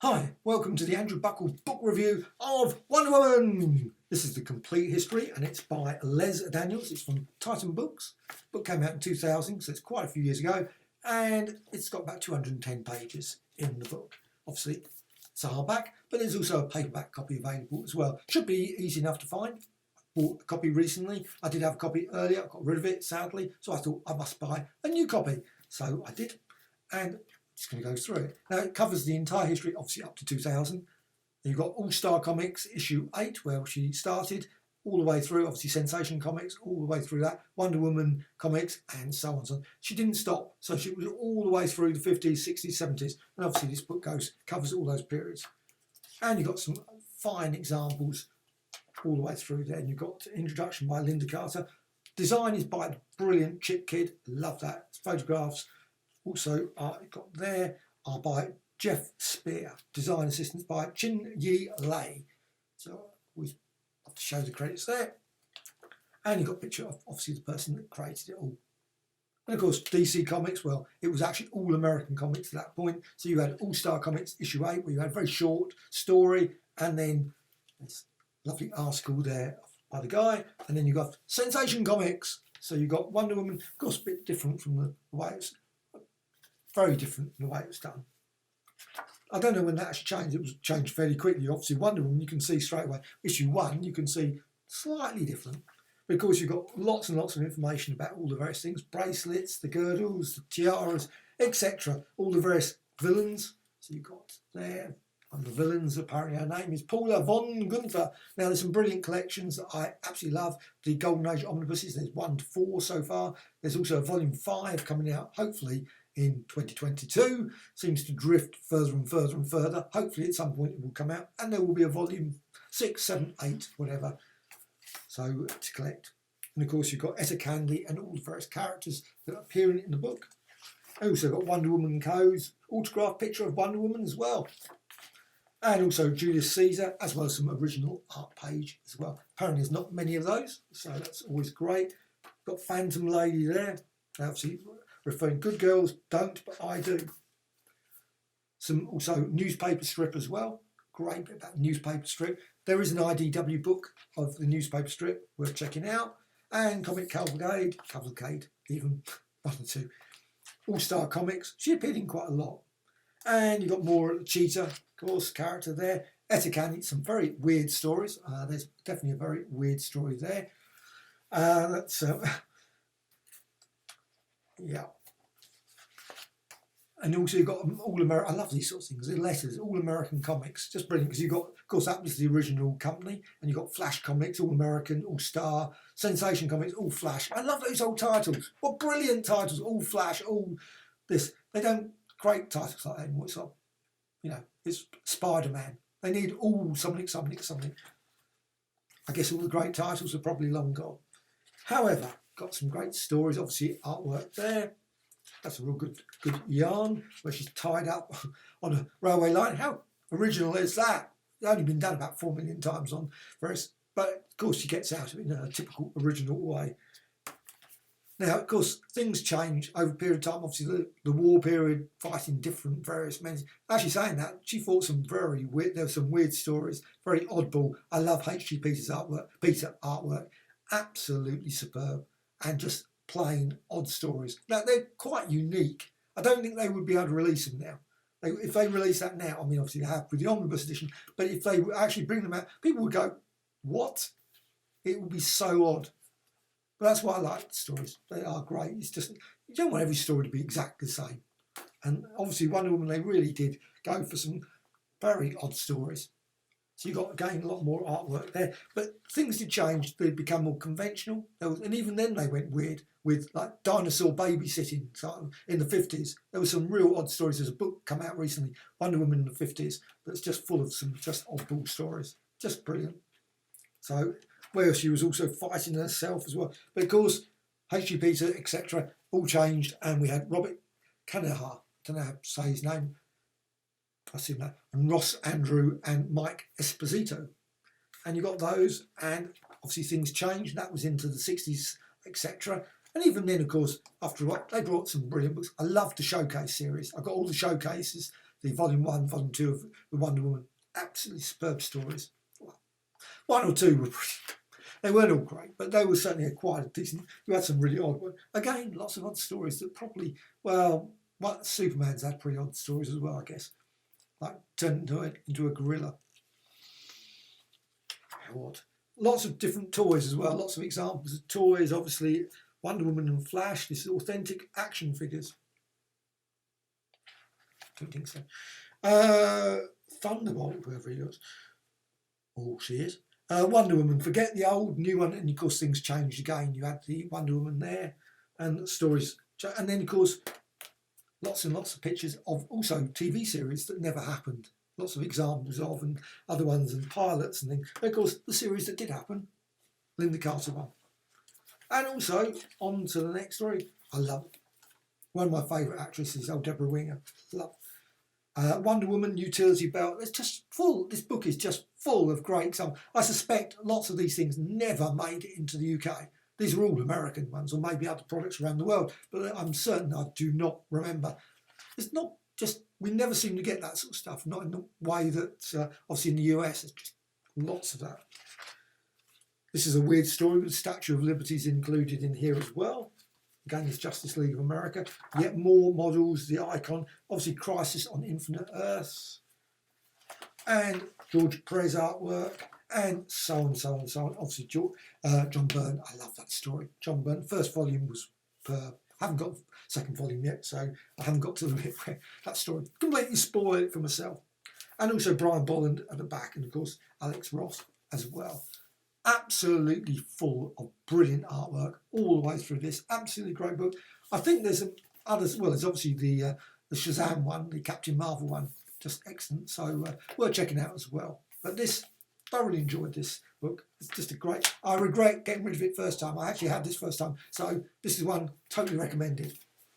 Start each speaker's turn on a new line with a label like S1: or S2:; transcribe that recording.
S1: Hi, welcome to the Andrew Buckle book review of Wonder Woman. This is the complete history and it's by Les Daniels. It's from Titan Books. The book came out in 2000, so it's quite a few years ago, and it's got about 210 pages in the book. Obviously, it's a hardback, but there's also a paperback copy available as well. Should be easy enough to find. Bought a copy recently. I did have a copy earlier, I got rid of it sadly, so I thought I must buy a new copy. So I did, and just going to go through it. Now it covers the entire history, obviously up to 2000. You've got All Star Comics issue 8, where she started, all the way through, obviously Sensation Comics, all the way through that, Wonder Woman comics, and so on and so on. She didn't stop, so she was all the way through the 50s, 60s, 70s, and obviously this book covers all those periods. And you've got some fine examples all the way through there. And you've got introduction by Linda Carter. Design is by the brilliant Chip Kidd, love that. Photographs also got there are by Jeff Spear. Design assistance by Chin Yi Lei. So we have to show the credits there. And you've got a picture of obviously the person that created it all. And of course DC Comics, well, it was actually all American comics at that point. So you had All Star Comics issue 8, where you had a very short story, and then this lovely article there by the guy, and then you got Sensation Comics. So you got Wonder Woman, of course a bit different from the way it's very different from the way it was done. I don't know when that actually changed. It was changed fairly quickly. Obviously, Wonder Woman, you can see straight away. Issue 1, you can see slightly different. But of course, you've got lots and lots of information about all the various things. Bracelets, the girdles, the tiaras, etc. All the various villains. So you've got there, one of the villains, apparently her name is Paula von Gunther. Now, there's some brilliant collections that I absolutely love. The Golden Age omnibuses, there's 1 to 4 so far. There's also a volume 5 coming out, hopefully, in 2022. Seems to drift further and further and further. Hopefully at some point it will come out, and there will be a volume 6, 7, 8, whatever, so to collect. And of course you've got Etta Candy and all the various characters that are appearing in the book. I also got Wonder Woman Co's autographed picture of Wonder Woman as well, and also Julius Caesar, as well as some original art page as well. Apparently there's not many of those, so that's always great. Got Phantom Lady there, obviously referring, good girls don't, but I do. Some also newspaper strip as well. Great bit about newspaper strip. There is an IDW book of the newspaper strip worth checking out. And Comic Cavalcade even, 1 or 2. All Star Comics. She appeared in quite a lot. And you've got more of the Cheetah, of course, character there. Etta Candy, some very weird stories. There's definitely a very weird story there. Yeah. And also you've got All American, I love these sorts of things, the letters, All American Comics, just brilliant, because you've got, of course, that was the original company, and you've got Flash Comics, All American, All Star, Sensation Comics, All Flash. I love those old titles. What brilliant titles, All Flash, all this. They don't create titles like that anymore. It's like, it's Spider-Man. They need all something. I guess all the great titles are probably long gone. However, got some great stories, obviously artwork there. That's a real good yarn, where she's tied up on a railway line. How original is that? It's only been done about 4 million times on various, but of course she gets out of it in a typical original way. Now, of course, things change over a period of time. Obviously, the war period, fighting different various men. Actually, saying that, she fought some very weird. There were some weird stories, very oddball. I love H.G. Peter's artwork. Absolutely superb, and just plain odd stories. Now, they're quite unique. I don't think they would be able to release them now. If they release that now, I mean, obviously they have with the omnibus edition, but if they actually bring them out, people would go, what? It would be so odd. But that's why I like the stories. They are great. It's just, you don't want every story to be exactly the same. And obviously Wonder Woman, they really did go for some very odd stories. So you got, again, a lot more artwork there. But things did change. They'd become more conventional. And even then they went weird with like dinosaur babysitting. So in the 50s, there were some real odd stories. There's a book come out recently, Wonder Woman in the 50s, that's just full of some just oddball stories. Just brilliant. So where she was also fighting herself as well. But of course, H.G. Peter, etc., all changed. And we had Robert Kanahar, I don't know how to say his name, I see that, and Ross Andrew and Mike Esposito. And you got those, and obviously things changed. That was into the 60s, etc. And even then, of course, after a while, they brought some brilliant books. I love the Showcase series. I've got all the showcases the volume 1, volume 2 of the Wonder Woman. Absolutely superb stories. One or two were pretty, they weren't all great, but they were certainly quite a decent. You had some really odd ones. Again, lots of odd stories that probably, well, Superman's had pretty odd stories as well, I guess. Like turned into a gorilla. What? Lots of different toys as well. Lots of examples of toys. Obviously, Wonder Woman and Flash. This is authentic action figures. Don't think so. Thunderbolt, whoever he was. Oh, she is. Wonder Woman. Forget the old, new one, and of course things changed again. You had the Wonder Woman there, and stories, and then of course lots and lots of pictures of also TV series that never happened. Lots of examples of, and other ones, and pilots and things. And of course, the series that did happen, Linda Carter one. And also, on to the next story. I love it. One of my favourite actresses, old Deborah Winger. Love. Wonder Woman utility belt. It's just full. This book is just full of great examples. I suspect lots of these things never made it into the UK. These are all American ones, or maybe other products around the world. But I'm certain I do not remember. It's not just, we never seem to get that sort of stuff. Not in the way that obviously in the US, there's just lots of that. This is a weird story with the Statue of Liberty is included in here as well. Again, it's Justice League of America. Yet more models, the icon. Obviously, Crisis on Infinite Earths. And George Perez artwork. And so on, so on, so on. Obviously, John Byrne. I love that story. John Byrne. First volume was superb. I haven't got the second volume yet, so I haven't got to the bit where that story completely spoiled it for myself. And also Brian Bolland at the back. And, of course, Alex Ross as well. Absolutely full of brilliant artwork all the way through this. Absolutely great book. I think there's some others. Well, there's obviously the Shazam one, the Captain Marvel one, just excellent. So worth checking out as well. But this, thoroughly enjoyed this book. It's just a great. I regret getting rid of it first time. I actually had this first time, so this is one totally recommended.